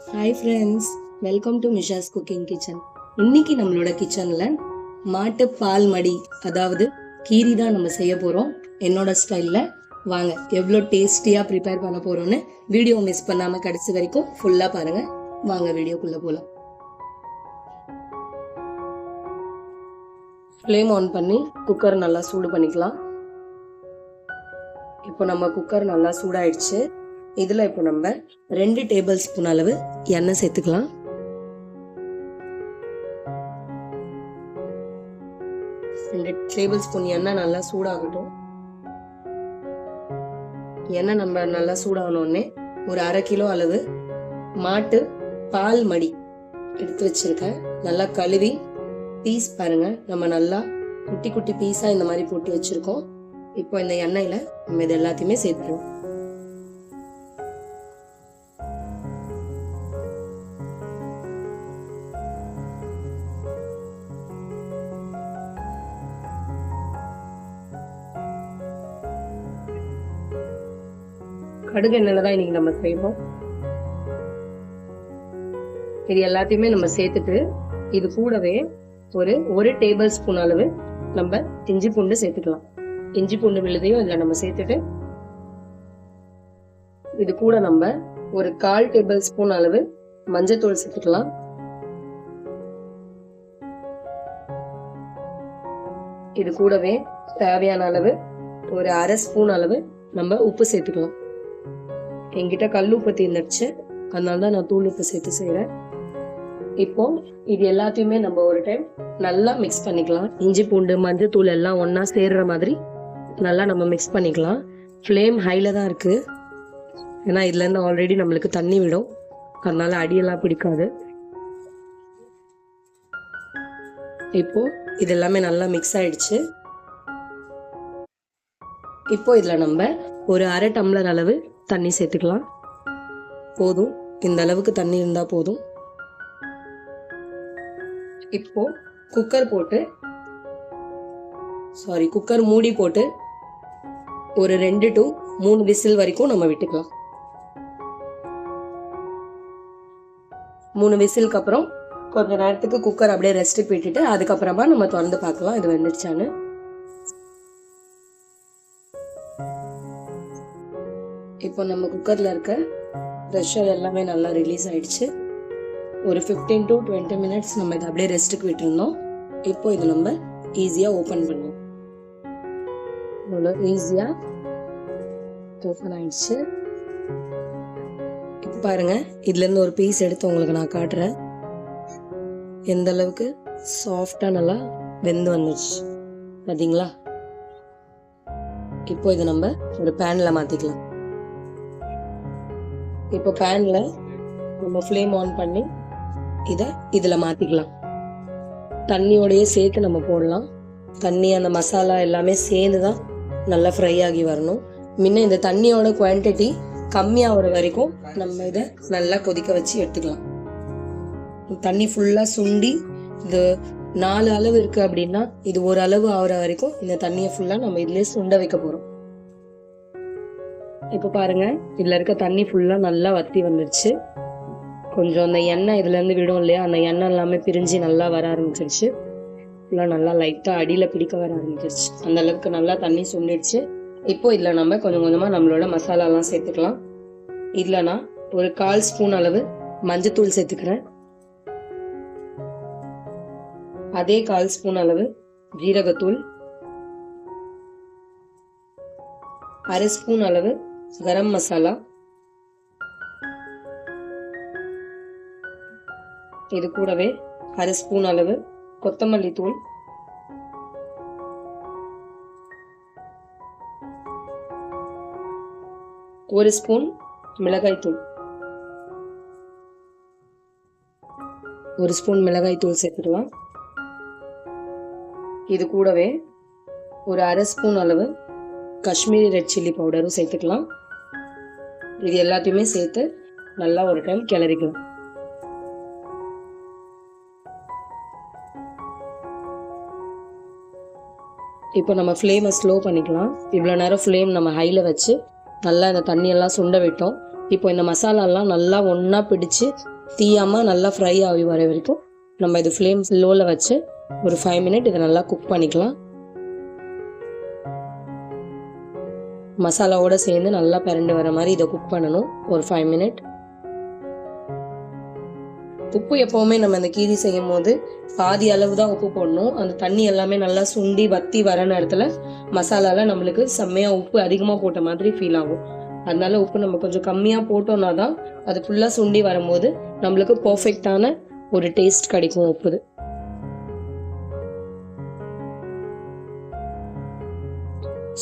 Hi friends, welcome to Misha's cooking kitchen. இன்னைக்கு நம்மளோட கிச்சனில் மாட்டு பால் மடி, அதாவது கீரி தான் நம்ம செய்ய போகிறோம் என்னோட ஸ்டைலில். வாங்க எவ்வளோ டேஸ்டியாக ப்ரிப்பேர் பண்ண போகிறோன்னு வீடியோ மிஸ் பண்ணாமல் கடைசி வரைக்கும் ஃபுல்லாக பாருங்கள். வாங்க வீடியோக்குள்ளே போகலாம். ஃப்ளேம் ஆன் பண்ணி குக்கர் நல்லா சூடு பண்ணிக்கலாம். இப்போ நம்ம குக்கர் நல்லா சூடாயிடுச்சு. இதில் இப்போ நம்ம 2 டேபிள் ஸ்பூன் அளவு எண்ணெய் சேர்த்துக்கலாம். டேபிள் ஸ்பூன் எண்ணெய் நல்லா சூடாகட்டும். எண்ணெய் நம்ம நல்லா சூடாகணுன்னே ஒரு 1/2 கிலோ அளவு மாட்டு பால் மடி எடுத்து வச்சிருக்கேன். நல்லா கழுவி பீஸ் பாருங்க, நம்ம நல்லா குட்டி குட்டி பீஸா இந்த மாதிரி போட்டு வச்சிருக்கோம். இப்போ இந்த எண்ணெயில நம்ம இது எல்லாத்தையுமே சேர்த்துருவோம். கடுகு எண்ணெயில தான் இன்னைக்கு நம்ம செய்வோம். இது எல்லாத்தையுமே நம்ம சேர்த்துட்டு இது கூடவே ஒரு டேபிள் ஸ்பூன் அளவு நம்ம இஞ்சி பூண்டு சேர்த்துக்கலாம். இஞ்சி பூண்டு விழுதையும் இதுல நம்ம சேர்த்துட்டு இது கூட நம்ம ஒரு 1/4 டேபிள் ஸ்பூன் அளவு மஞ்சத்தூள் சேர்த்துக்கலாம். இது கூடவே தேவையான அளவு ஒரு 1/2 ஸ்பூன் அளவு நம்ம உப்பு சேர்த்துக்கலாம். என்கிட்ட கல் உப்பு தீர்ந்துடுச்சு, அதனால தான் நான் தூள் உப்பு சேர்த்து செய்கிறேன். இப்போ இது எல்லாத்தையுமே நம்ம ஒரு டைம் நல்லா மிக்ஸ் பண்ணிக்கலாம். இஞ்சி பூண்டு மஞ்சள் தூள் எல்லாம் ஒன்றா சேர்ற மாதிரி நல்லா நம்ம மிக்ஸ் பண்ணிக்கலாம். ஃப்ளேம் ஹைல தான் இருக்குது, ஏன்னா இதுலேருந்து ஆல்ரெடி நம்மளுக்கு தண்ணி விடும், அதனால அடியெல்லாம் பிடிக்காது. இப்போ இது எல்லாமே நல்லா மிக்ஸ் ஆயிடுச்சு. இப்போ இதில் நம்ம ஒரு 1/2 டம்ளர் அளவு தண்ணி சேர்த்துக்கலாம். போதும், இந்த அளவுக்கு தண்ணி இருந்தால் போதும். இப்போ குக்கர் மூடி போட்டு ஒரு 2 to 3 விசில் வரைக்கும் நம்ம விட்டுக்கலாம். 3 விசிலுக்கு அப்புறம் கொஞ்ச நேரத்துக்கு குக்கர் அப்படியே ரெஸ்ட்டுக்கு விட்டுட்டு அதுக்கப்புறமா நம்ம திறந்து பார்க்கலாம் இது வெந்துருச்சான்னு. இப்போ நம்ம குக்கரில் இருக்க ப்ரெஷர் எல்லாமே நல்லா ரிலீஸ் ஆயிடுச்சு. ஒரு 15 to 20 மினிட்ஸ் நம்ம இதை அப்படியே ரெஸ்ட்டுக்கு விட்டுருந்தோம். இப்போ இது நம்ம ஈஸியாக ஓப்பன் பண்ணுவோம். இவ்வளோ ஈஸியாக ஓப்பன் ஆயிடுச்சு. இப்போ பாருங்க, இதுலேருந்து ஒரு பீஸ் எடுத்து உங்களுக்கு நான் காட்டுறேன். எந்த அளவுக்கு சாஃப்டாக நல்லா வெந்து வந்துடுச்சு பார்த்தீங்களா? இப்போ இதை நம்ம ஒரு பேனில் மாற்றிக்கலாம். இப்போ பேனில் நம்ம ஃப்ளேம் ஆன் பண்ணி இதை இதில் மாற்றிக்கலாம். தண்ணியோடையே சேர்த்து நம்ம போடலாம். தண்ணி அந்த மசாலா எல்லாமே சேர்ந்து தான் நல்லா ஃப்ரை ஆகி வரணும். முன்ன இந்த தண்ணியோட குவான்டிட்டி கம்மியாகிற வரைக்கும் நம்ம இதை நல்லா கொதிக்க வச்சு எடுத்துக்கலாம். தண்ணி ஃபுல்லாக சுண்டி இது 4 அளவு இருக்குது அப்படின்னா இது ஒரு அளவு ஆகிற வரைக்கும் இந்த தண்ணியை ஃபுல்லாக நம்ம இதுலேயே சுண்ட வைக்க போகிறோம். இப்போ பாருங்க, இதில் இருக்க தண்ணி ஃபுல்லாக நல்லா வற்றி வந்துடுச்சு. கொஞ்சம் அந்த எண்ணெய் இதுலேருந்து விடும் இல்லையா, அந்த எண்ணெய் எல்லாமே பிரிஞ்சு நல்லா வர ஆரம்பிச்சிருச்சு. ஃபுல்லாக நல்லா லைட்டாக அடியில் பிடிக்க வர ஆரம்பிச்சிருச்சு. அந்த அளவுக்கு நல்லா தண்ணி சுண்டிடுச்சு. இப்போ இதில் நம்ம கொஞ்சம் கொஞ்சமாக நம்மளோட மசாலாலாம் சேர்த்துக்கலாம். இதில் நான் ஒரு 1/4 ஸ்பூன் அளவு மஞ்சத்தூள் சேர்த்துக்கிறேன். அதே 1/4 ஸ்பூன் அளவு ஜீரகத்தூள், 1/2 ஸ்பூன் அளவு கரம் மசாலா, இது கூடவே 1/2 ஸ்பூன் அளவு கொத்தமல்லி தூள், 1 ஸ்பூன் மிளகாய் தூள், 1 ஸ்பூன் மிளகாய் தூள் சேர்த்துக்கலாம். இது கூடவே ஒரு 1/2 ஸ்பூன் அளவு காஷ்மீரி ரெட் சில்லி பவுடரும் சேர்த்துக்கலாம். இது எல்லாத்தையுமே சேர்த்து நல்லா ஒரு டைம் கிளறிக்கலாம். இப்போ நம்ம ஃப்ளேமை ஸ்லோ பண்ணிக்கலாம். இவ்வளோ நேரம் ஃப்ளேம் நம்ம ஹையில் வச்சு நல்லா இந்த தண்ணியெல்லாம் சுண்ட விட்டோம். இப்போ இந்த மசாலாலாம் நல்லா ஒன்றா பிடிச்சு தீயாமல் நல்லா ஃப்ரை ஆகி வர வரைக்கும் நம்ம இது ஃப்ளேம் லோவில் வச்சு ஒரு 5 மினிட் இதை நல்லா குக் பண்ணிக்கலாம். மசாலாவோடு சேர்ந்து நல்லா பிரண்டு வர மாதிரி இதை குக் பண்ணணும் ஒரு 5 மினிட். உப்பு எப்போவுமே நம்ம இந்த கீரி செய்யும் போது பாதி அளவு தான் உப்பு போடணும். அந்த தண்ணி எல்லாமே நல்லா சுண்டி வத்தி வர நேரத்தில் மசாலாவில் நம்மளுக்கு செம்மையாக உப்பு அதிகமாக போட்ட மாதிரி ஃபீல் ஆகும். அதனால உப்பு நம்ம கொஞ்சம் கம்மியாக போட்டோம்னா தான் அது ஃபுல்லாக சுண்டி வரும்போது நம்மளுக்கு பர்ஃபெக்டான ஒரு டேஸ்ட் கிடைக்கும் உப்புது.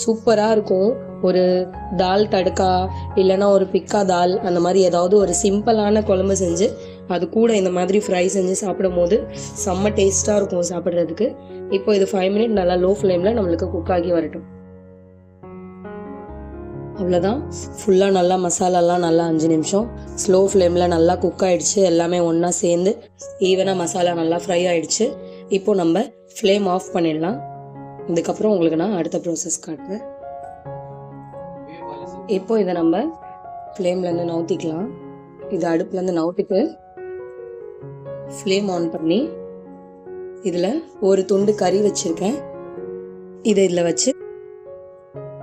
சூப்பராக இருக்கும். ஒரு தால் தடுக்கா இல்லைன்னா ஒரு பிக்கா தால் அந்த மாதிரி ஏதாவது ஒரு சிம்பிளான குழம்பு செஞ்சு அது கூட இந்த மாதிரி ஃப்ரை செஞ்சு சாப்பிடும் போது செம்ம டேஸ்ட்டாக இருக்கும் சாப்பிட்றதுக்கு. இப்போ இது 5 மினிட் நல்லா லோ ஃப்ளேமில் நம்மளுக்கு குக் ஆகி வரட்டும். அவ்வளோதான், ஃபுல்லாக நல்லா மசாலாலாம் நல்லா 5 நிமிஷம் ஸ்லோ ஃப்ளேமில் நல்லா குக் ஆகிடுச்சு. எல்லாமே ஒன்றா சேர்ந்து ஈவனாக மசாலா நல்லா ஃப்ரை ஆகிடுச்சு. இப்போது நம்ம ஃப்ளேம் ஆஃப் பண்ணிடலாம். இதுக்கப்புறம் உங்களுக்கு நான் அடுத்த ப்ராசஸ் காட்டுறேன். இப்போ இதை நம்ம ஃப்ளேம்லேருந்து நவுத்திக்கலாம். இது அடுப்புலேருந்து நவுத்திட்டு ஃப்ளேம் ஆன் பண்ணி இதில் ஒரு துண்டு கறி வச்சுருக்கேன். இதை இதில் வச்சு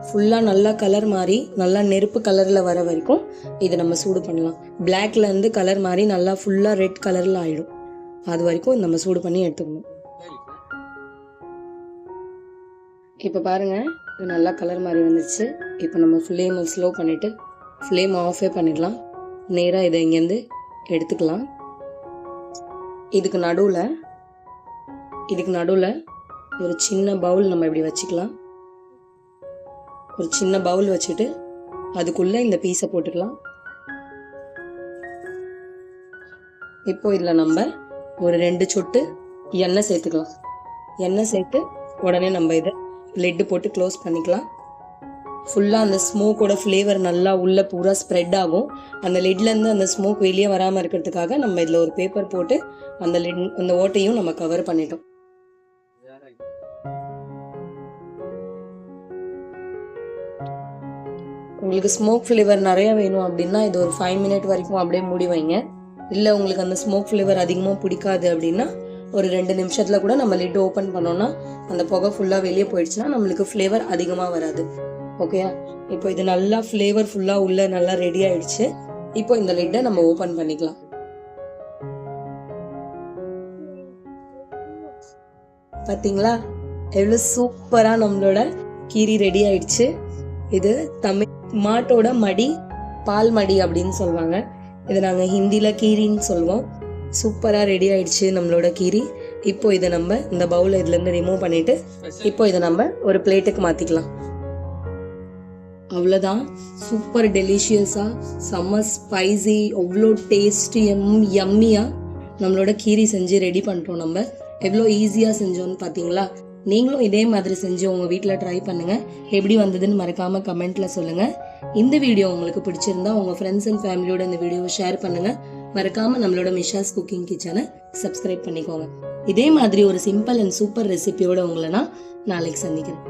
ஃபுல்லாக நல்லா கலர் மாறி நல்லா நெருப்பு கலரில் வர வரைக்கும் இதை நம்ம சூடு பண்ணலாம். பிளாக்லேருந்து கலர் மாறி நல்லா ஃபுல்லாக ரெட் கலரில் ஆகிடும். அது வரைக்கும் நம்ம சூடு பண்ணி எடுத்துக்கணும். இப்போ பாருங்கள், இது நல்லா கலர் மாதிரி வந்துடுச்சு. இப்போ நம்ம ஃப்ளேமை ஸ்லோ பண்ணிவிட்டு ஃப்ளேம் ஆஃபே பண்ணிடலாம். நேராக இதை இங்கேருந்து எடுத்துக்கலாம். இதுக்கு நடுவில் ஒரு சின்ன பவுல் நம்ம இப்படி வச்சுக்கலாம். ஒரு சின்ன பவுல் வச்சுட்டு அதுக்குள்ளே இந்த பீஸை போட்டுக்கலாம். இப்போ இதில் நம்ம ஒரு 2 சொட்டு எண்ணெய் சேர்த்துக்கலாம். எண்ணெய் சேர்த்து உடனே நம்ம இதை லெட்டு போட்டு க்ளோஸ் பண்ணிக்கலாம். ஃபுல்லாக அந்த ஸ்மோக்கோட ஃப்ளேவர் நல்லா உள்ளே பூரா ஸ்ப்ரெட் ஆகும். அந்த லெட்லேருந்து அந்த ஸ்மோக் வெளியே வராமல் இருக்கிறதுக்காக நம்ம இதில் ஒரு பேப்பர் போட்டு அந்த ஓட்டையும் நம்ம கவர் பண்ணிட்டோம். உங்களுக்கு ஸ்மோக் ஃப்ளேவர் நிறையா வேணும் அப்படின்னா இது ஒரு 5 மினிட் வரைக்கும் அப்படியே மூடி வைங்க. இல்லை உங்களுக்கு அந்த ஸ்மோக் ஃப்ளேவர் அதிகமாக பிடிக்காது அப்படின்னா ஒரு 2 நிமிஷத்தில் கூட நம்ம லிட் ஓப்பன் பண்ணோன்னா அந்த புகை ஃபுல்லாக வெளியே போயிடுச்சுன்னா நம்மளுக்கு ஃப்ளேவர் அதிகமாக வராது. ஓகே, இப்போ இது நல்லா ஃப்ளேவர் ஃபுல்லாக உள்ள நல்லா ரெடி ஆயிடுச்சு. இப்போ இந்த லிட்டை நம்ம ஓப்பன் பண்ணிக்கலாம். பார்த்தீங்களா எவ்வளோ சூப்பராக நம்மளோட கீரி ரெடி ஆயிடுச்சு. இது தமிழ் மாட்டோட மடி, பால் மடி அப்படின்னு சொல்லுவாங்க. இதை நாங்கள் ஹிந்தியில் கீரின்னு சொல்லுவோம். சூப்பராக ரெடி ஆயிடுச்சு நம்மளோட கீரி. இப்போ இதை நம்ம இந்த பவுலை இதுலேருந்து ரிமூவ் பண்ணிவிட்டு இப்போ இதை நம்ம ஒரு பிளேட்டுக்கு மாற்றிக்கலாம். அவ்வளோதான், சூப்பர் டெலிஷியஸாக செம்ம ஸ்பைசி அவ்வளோ டேஸ்டி யம்மியாக நம்மளோட கீரி செஞ்சு ரெடி பண்ணிட்டோம். நம்ம எவ்வளோ ஈஸியாக செஞ்சோன்னு பார்த்தீங்களா? நீங்களும் இதே மாதிரி செஞ்சு உங்கள் வீட்டில் ட்ரை பண்ணுங்கள். எப்படி வந்ததுன்னு மறக்காமல் கமெண்ட்டில் சொல்லுங்கள். இந்த வீடியோ உங்களுக்கு பிடிச்சிருந்தா உங்கள் ஃப்ரெண்ட்ஸ் அண்ட் ஃபேமிலியோட இந்த வீடியோவை ஷேர் பண்ணுங்கள். மறக்காமல் நம்மளோட மிஷாஸ் குக்கிங் கிச்சனை சப்ஸ்கிரைப் பண்ணிக்கோங்க. இதே மாதிரி ஒரு சிம்பிள் அண்ட் சூப்பர் ரெசிபியோட உங்களை நான் நாளைக்கு சந்திக்கிறேன்.